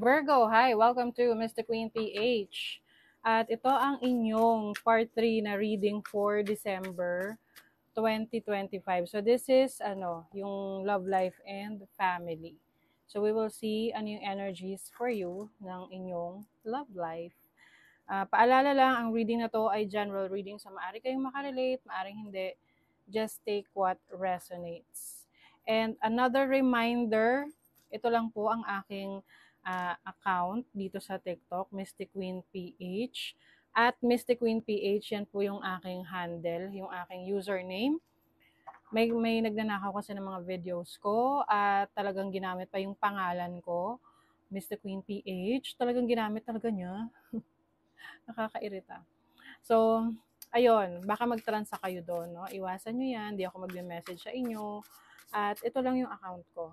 Virgo, hi! Welcome to Mystic Queen PH. At ito ang inyong part 3 na reading for December 2025. So this is yung love life and family. So we will see ano yung energies for you ng inyong love life. Paalala lang, ang reading na to ay general reading. So maaari kayong makarelate, maaring hindi. Just take what resonates. And another reminder, ito lang po ang aking account dito sa TikTok, Mystic Queen PH. At Mystic Queen PH, yan po yung aking handle, yung aking username. May nagnanakaw kasi ng mga videos ko at talagang ginamit pa yung pangalan ko, Mystic Queen PH. Talagang ginamit talaga niya. Nakakairita. So, ayun, baka mag-transa kayo doon, no? Iwasan nyo yan, di ako mag-message sa inyo. At ito lang yung account ko.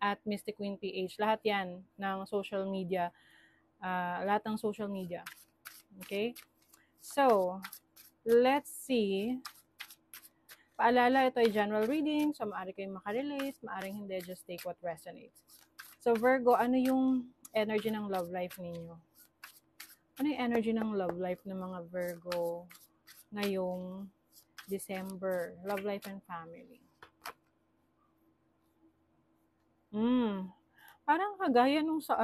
At Mystic Queen PH. Lahat yan ng social media. Lahat ng social media. Okay? So, let's see. Paalala, ito ay general reading. So, maaari kayong makarelate. Maaring hindi, just take what resonates. So, Virgo, ano yung energy ng love life ninyo? Ano yung energy ng love life ng mga Virgo ngayong December? Love life and family. Parang kagaya nung sa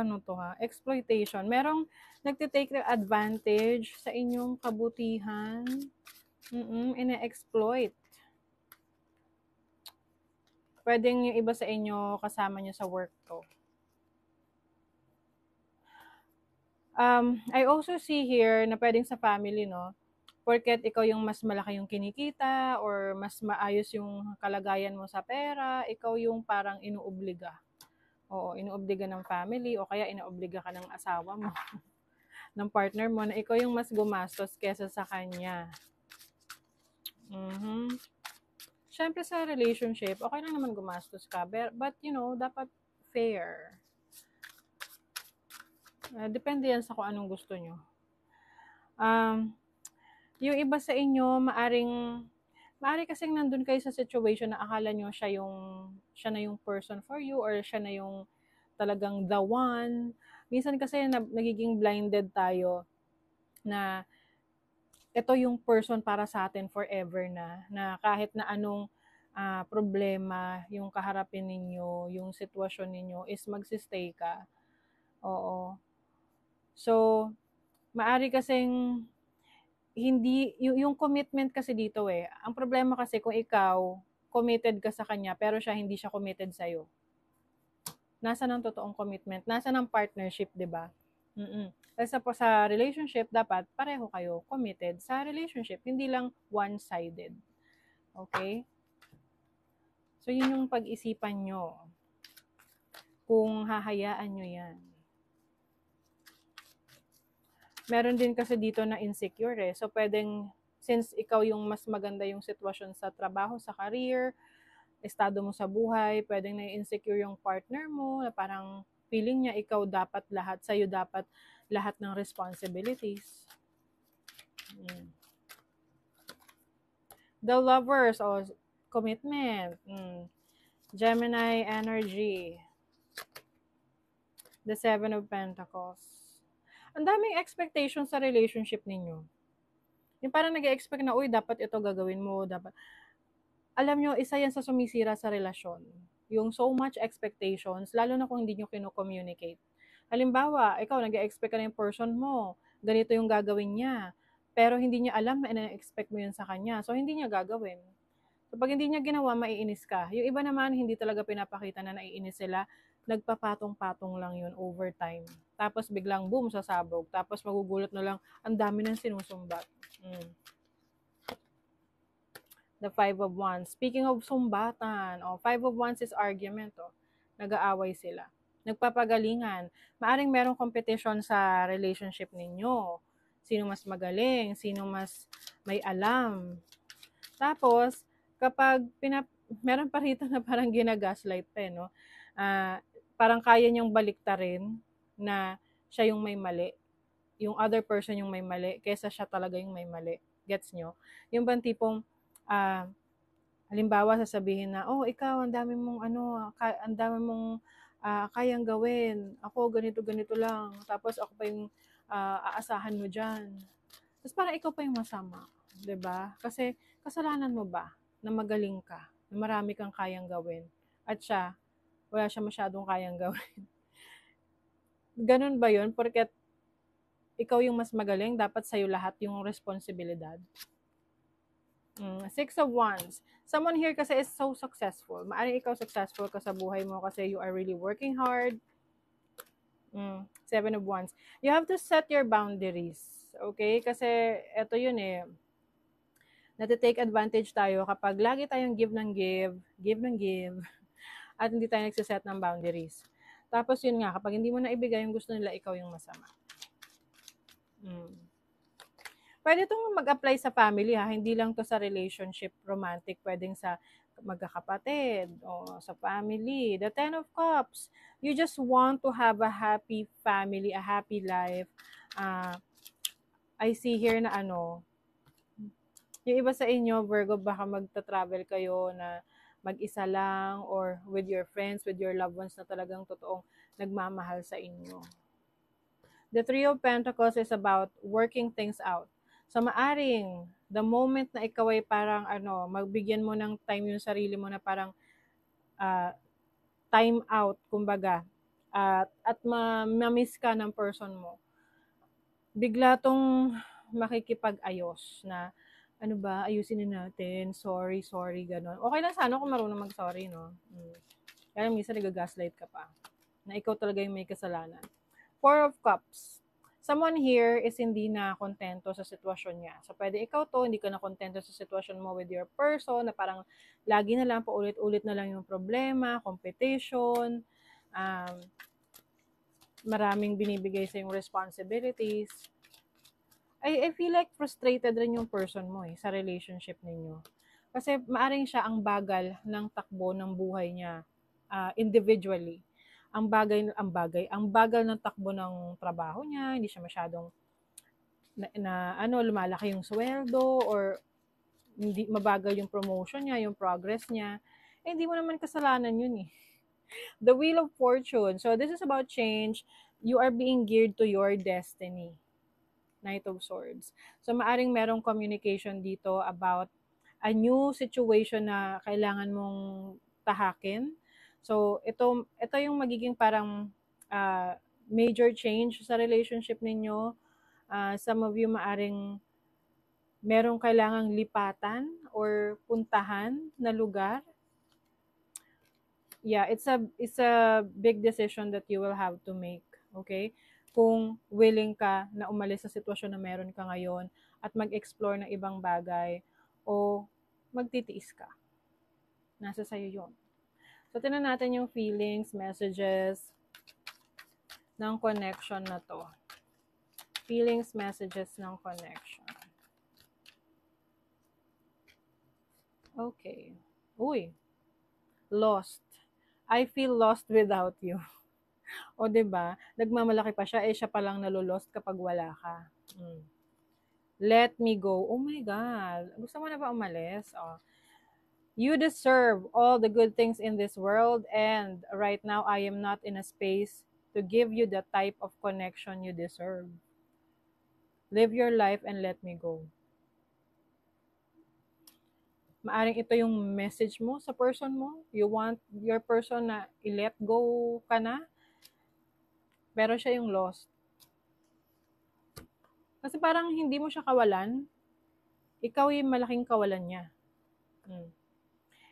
exploitation. Merong nagtitake advantage sa inyong kabutihan. Ine-exploit. Pwedeng yung iba sa inyo kasama nyo sa work to. I also see here na pwedeng sa family, no? Porket ikaw yung mas malaki yung kinikita or mas maayos yung kalagayan mo sa pera, ikaw yung parang inuobliga. Oo, inuobliga ng family o kaya inuobliga ka ng asawa mo, ng partner mo na ikaw yung mas gumastos kesa sa kanya. Siyempre sa relationship, okay lang naman gumastos ka, but dapat fair. Depende yan sa kung anong gusto nyo. Yung iba sa inyo, maari kasing nandun kayo sa situation na akala nyo siya na yung person for you or siya na yung talagang the one. Minsan kasi nagiging blinded tayo na ito yung person para sa atin forever na kahit na anong problema yung kaharapin ninyo, yung sitwasyon ninyo is magsistay ka. Oo. So, maari kasing hindi, yung commitment kasi dito ang problema kasi kung ikaw, committed ka sa kanya, pero hindi siya committed sa'yo. Nasaan ang totoong commitment? Nasaan ang partnership, di ba? Kasi sa relationship, dapat pareho kayo committed sa relationship, hindi lang one-sided. Okay? So, yun yung pag-isipan nyo. Kung hahayaan nyo yan. Meron din kasi dito na insecure So, pwedeng, since ikaw yung mas maganda yung sitwasyon sa trabaho, sa career, estado mo sa buhay, pwedeng na-insecure yung partner mo, na parang feeling niya ikaw dapat lahat, sa'yo dapat lahat ng responsibilities. The Lovers o commitment. Gemini energy. The Seven of Pentacles. Ang daming expectations sa relationship ninyo. Yung parang nag-expect na, uy, dapat ito gagawin mo, dapat. Alam nyo, isa yan sa sumisira sa relasyon. Yung so much expectations, lalo na kung hindi nyo kino-communicate. Halimbawa, ikaw nag-expect ka na yung person mo, ganito yung gagawin niya, pero hindi niya alam na ina-expect mo yun sa kanya, so hindi niya gagawin. So pag hindi niya ginawa, maiinis ka. Yung iba naman, hindi talaga pinapakita na naiinis sila, nagpapatong-patong lang yun over time. Tapos biglang boom, sasabog. Tapos magugulat na lang, ang dami nang sinusumbat. The Five of Wands. Speaking of sumbatan, Five of Wands is argument, nag-aaway sila. Nagpapagalingan. Maaring merong competition sa relationship ninyo. Sino mas magaling, sino mas may alam. Tapos, kapag meron pa rito na parang ginagaslight pa, no? Parang kaya niyang baliktarin na siya yung may mali. Yung other person yung may mali, kaysa siya talaga yung may mali. Gets nyo? Yung bang tipong, halimbawa sasabihin na, ikaw, ang dami mong kayang gawin. Ako, ganito-ganito lang. Tapos ako pa yung aasahan mo dyan. Tapos parang ikaw pa yung masama. 'Di ba? Kasi kasalanan mo ba na magaling ka, na marami kang kayang gawin. At siya, wala siya masyadong kayang gawin. Ganun ba yun? Porket ikaw yung mas magaling, dapat sa'yo lahat yung responsibilidad. Six of Wands. Someone here kasi is so successful. Maaring ikaw successful ka sa buhay mo kasi you are really working hard. Seven of Wands. You have to set your boundaries. Okay? Kasi eto yun eh. Nati-take advantage tayo kapag lagi tayong give ng give ng give, at hindi tayo nagsiset ng boundaries. Tapos yun nga, kapag hindi mo na ibigay yung gusto nila, ikaw yung masama. Pwede itong mag-apply sa family ha, hindi lang to sa relationship, romantic, pwedeng sa magkakapatid o sa family. The Ten of Cups, you just want to have a happy family, a happy life. I see here na yung iba sa inyo, Virgo, baka magta-travel kayo na mag-isa lang or with your friends, with your loved ones na talagang totoong nagmamahal sa inyo. The Three of Pentacles is about working things out. So maaring, the moment na ikaw ay parang magbigyan mo ng time yung sarili mo na parang time out, kumbaga, at ma-miss ka ng person mo, bigla tong makikipag-ayos na, ano ba, ayusin na natin, sorry, gano'n. Okay lang sana kung marunong mag-sorry, no? Kaya minsan nag-gaslight ka pa, na ikaw talaga yung may kasalanan. Four of Cups. Someone here is hindi na kontento sa sitwasyon niya. So, pwede ikaw to, hindi ka na kontento sa sitwasyon mo with your person, na parang lagi na lang, paulit-ulit na lang yung problema, competition, maraming binibigay sa yung responsibilities. I feel like frustrated rin yung person mo sa relationship ninyo. Kasi maaring siya ang bagal ng takbo ng buhay niya individually. Ang bagal ng takbo ng trabaho niya, hindi siya masyadong lumalaki yung sweldo or hindi mabagal yung promotion niya, yung progress niya. Hindi mo naman kasalanan yun eh. The Wheel of Fortune. So this is about change. You are being geared to your destiny. Knight of Swords. So maaring merong communication dito about a new situation na kailangan mong tahakin. So ito yung magiging parang major change sa relationship ninyo. Some of you maaring merong kailangang lipatan or puntahan na lugar. Yeah, it's a big decision that you will have to make, okay? Kung willing ka na umalis sa sitwasyon na meron ka ngayon at mag-explore ng ibang bagay o magtitiis ka. Nasa sayo yun. So, tingnan natin yung feelings, messages ng connection na to. Feelings, messages ng connection. Okay. Uy. Lost. I feel lost without you. O, diba? Nagmamalaki pa siya, siya palang nalulost kapag wala ka. Let me go. Oh my God. Gusto mo na ba umalis? Oh. You deserve all the good things in this world, and right now I am not in a space to give you the type of connection you deserve. Live your life and let me go. Maaring ito yung message mo sa person mo. You want your person na i-let go ka na, pero siya yung lost. Kasi parang hindi mo siya kawalan, ikaw yung malaking kawalan niya.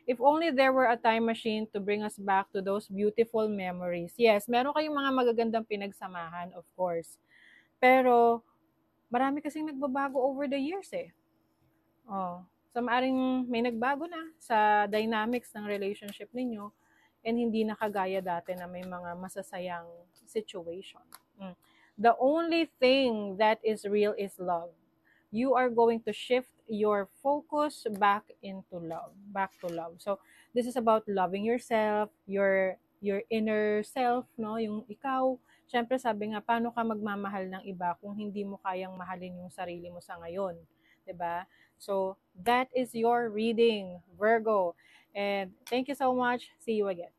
If only there were a time machine to bring us back to those beautiful memories. Yes, meron kayong mga magagandang pinagsamahan, of course. Pero, marami kasing nagbabago over the years eh. So maaring may nagbago na sa dynamics ng relationship ninyo and hindi na kagaya dati na may mga masasayang situation. The only thing that is real is love. You are going to shift your focus back into love, back to love. So this is about loving yourself, your inner self, no, yung ikaw. Syempre sabi nga, paano ka magmamahal ng iba kung hindi mo kayang mahalin yung sarili mo sa ngayon, 'di ba? So that is your reading, Virgo. And thank you so much. See you again.